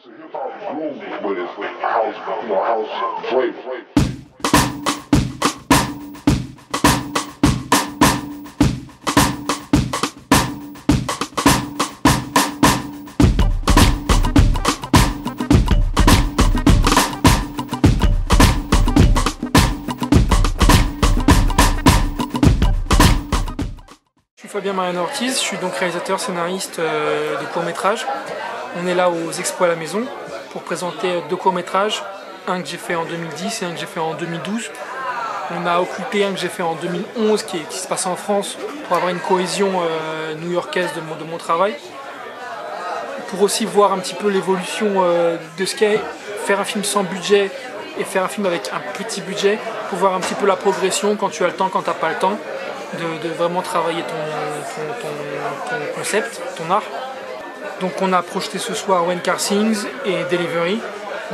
Je suis Fabien Mariano Ortiz, je suis donc réalisateur, scénariste de courts-métrages. On est là aux Expos à la Maison pour présenter 2 courts-métrages, un que j'ai fait en 2010 et un que j'ai fait en 2012. On a occupé un que j'ai fait en 2011 qui se passe en France pour avoir une cohésion new-yorkaise de mon travail. Pour aussi voir un petit peu l'évolution de ce qu'est faire un film sans budget et faire un film avec un petit budget, pour voir un petit peu la progression quand tu as le temps, quand tu n'as pas le temps, de vraiment travailler ton concept, ton art. Donc on a projeté ce soir When Car Sings et Delivery,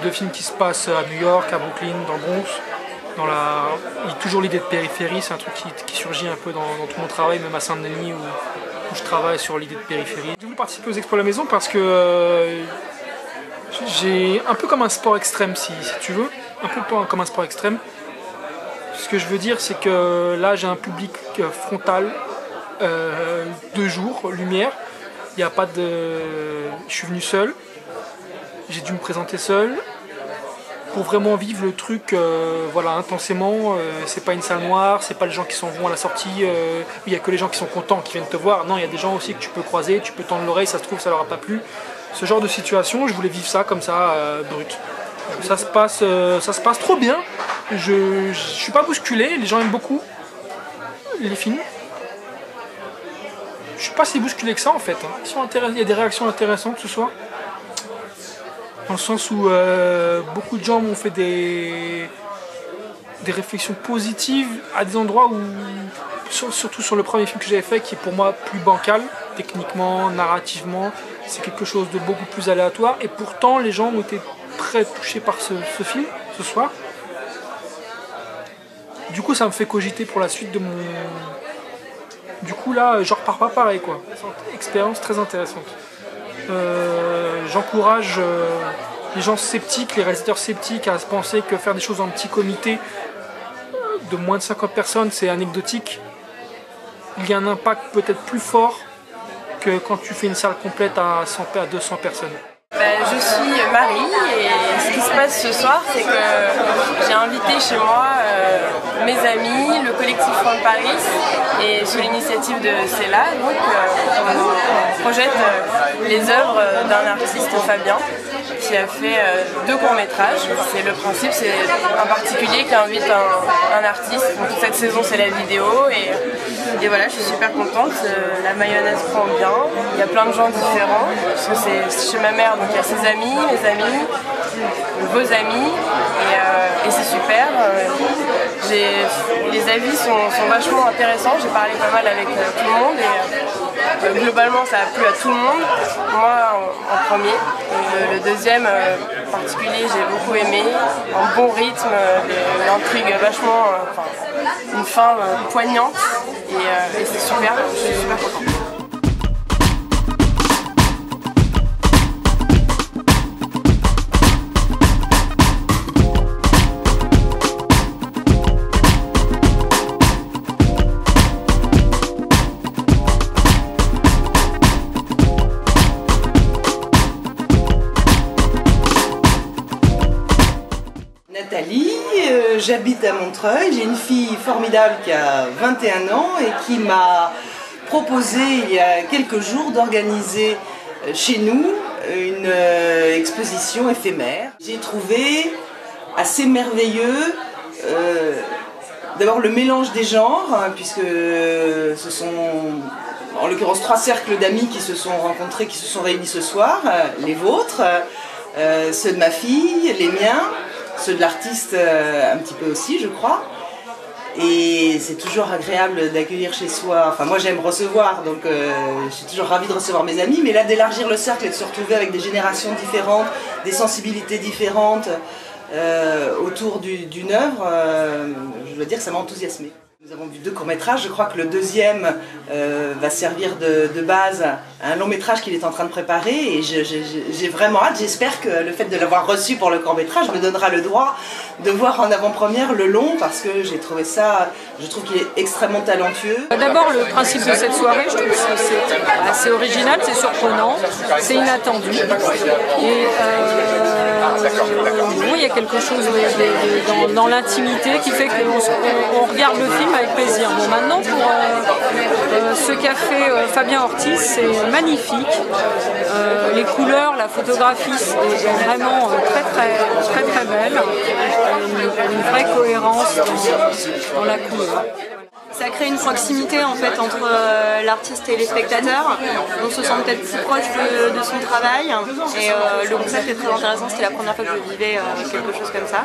2 films qui se passent à New York, à Brooklyn, dans le Bronx. Il y a toujours l'idée de périphérie, c'est un truc qui surgit un peu dans tout mon travail, même à Saint-Denis où je travaille sur l'idée de périphérie. J'ai voulu participer aux Expos à la Maison parce que j'ai un peu comme un sport extrême, si tu veux, un peu comme un sport extrême. Ce que je veux dire, c'est que là j'ai un public frontal, 2 jours, lumière. Il n'y a pas de... Je suis venu seul, j'ai dû me présenter seul pour vraiment vivre le truc voilà, intensément. C'est pas une salle noire, c'est pas les gens qui s'en vont à la sortie, il n'y a que les gens qui sont contents qui viennent te voir. Non, il y a des gens aussi que tu peux croiser, tu peux tendre l'oreille, ça se trouve ça leur a pas plu. Ce genre de situation, je voulais vivre ça comme ça, brut. Ça se passe trop bien, je suis pas bousculé, les gens aiment beaucoup les films. Je suis pas si bousculé que ça en fait. Il y a des réactions intéressantes ce soir. Dans le sens où beaucoup de gens m'ont fait des réflexions positives à des endroits où, surtout sur le premier film que j'avais fait, qui est pour moi plus bancal, techniquement, narrativement, c'est quelque chose de beaucoup plus aléatoire. Et pourtant les gens ont été très touchés par ce film ce soir. Du coup ça me fait cogiter pour la suite de mon... Du coup là, je repars pas pareil quoi. Expérience très intéressante. J'encourage les gens sceptiques, les réalisateurs sceptiques à se penser que faire des choses en petit comité de moins de 50 personnes c'est anecdotique. Il y a un impact peut-être plus fort que quand tu fais une salle complète à 200 personnes. Je suis Marie et ce qui se passe ce soir c'est que j'ai invité chez moi mes amis, le collectif Front Paris et sous l'initiative de Cella, donc on projette les œuvres d'un artiste, Fabien, qui a fait 2 courts-métrages. C'est le principe, c'est un particulier qui invite un artiste. Donc cette saison c'est la vidéo et voilà, je suis super contente. La mayonnaise prend bien, il y a plein de gens différents parce que c'est chez ma mère, donc il y a ses amis, mes amis, vos amis et c'est super. Les avis sont vachement intéressants, j'ai parlé pas mal avec tout le monde et globalement ça a plu à tout le monde, moi en premier. Le deuxième en particulier j'ai beaucoup aimé, un bon rythme, l'intrigue vachement, une fin poignante et c'est super, je suis super contente. Nathalie, j'habite à Montreuil, j'ai une fille formidable qui a 21 ans et qui m'a proposé il y a quelques jours d'organiser chez nous une exposition éphémère. J'ai trouvé assez merveilleux d'abord le mélange des genres, puisque ce sont en l'occurrence 3 cercles d'amis qui se sont rencontrés, qui se sont réunis ce soir, les vôtres, ceux de ma fille, les miens, ceux de l'artiste un petit peu aussi je crois. Et c'est toujours agréable d'accueillir chez soi, enfin moi j'aime recevoir, donc je suis toujours ravie de recevoir mes amis, mais là d'élargir le cercle et de se retrouver avec des générations différentes, des sensibilités différentes autour d'une œuvre, je dois dire que ça m'a enthousiasmée. Nous avons vu 2 courts-métrages, je crois que le deuxième va servir de base un long métrage qu'il est en train de préparer et j'ai vraiment hâte. J'espère que le fait de l'avoir reçu pour le court métrage me donnera le droit de voir en avant-première le long, parce que j'ai trouvé ça, je trouve qu'il est extrêmement talentueux. D'abord, le principe de cette soirée, je trouve que c'est assez original, c'est surprenant, c'est inattendu. Et il y a quelque chose dans l'intimité qui fait qu'on regarde le film avec plaisir. Bon, maintenant, pour ce qu'a fait Fabien Ortiz, c'est magnifique. Les couleurs, la photographie est vraiment très belle. Une vraie cohérence dans la couleur. Ça crée une proximité en fait entre l'artiste et les spectateurs. On se sent peut-être plus proche de son travail et le concept est très intéressant. C'était la première fois que je vivais quelque chose comme ça.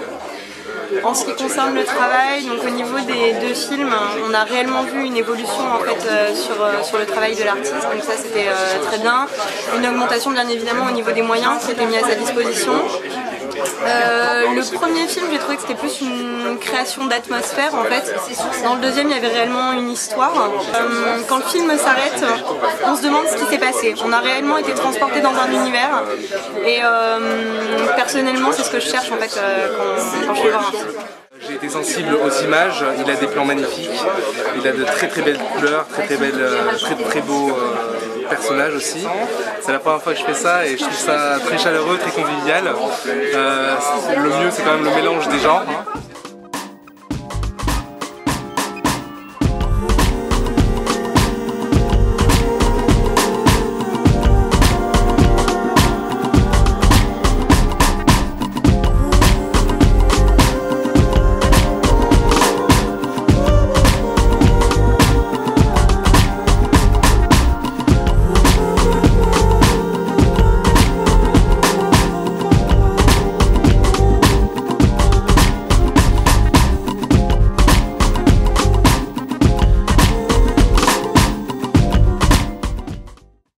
En ce qui concerne le travail, donc au niveau des deux films, on a réellement vu une évolution en fait sur le travail de l'artiste, donc ça c'était très bien. Une augmentation bien évidemment au niveau des moyens qui étaient mis à sa disposition. Le premier film, j'ai trouvé que c'était plus une création d'atmosphère en fait. Dans le deuxième, il y avait réellement une histoire. Quand le film s'arrête, on se demande ce qui s'est passé. On a réellement été transporté dans un univers et personnellement, c'est ce que je cherche en fait quand je vais voir un film. J'ai été sensible aux images, il a des plans magnifiques, il a de très belles couleurs, très beaux personnages aussi. C'est la première fois que je fais ça et je trouve ça très chaleureux, très convivial. Le mieux c'est quand même le mélange des genres.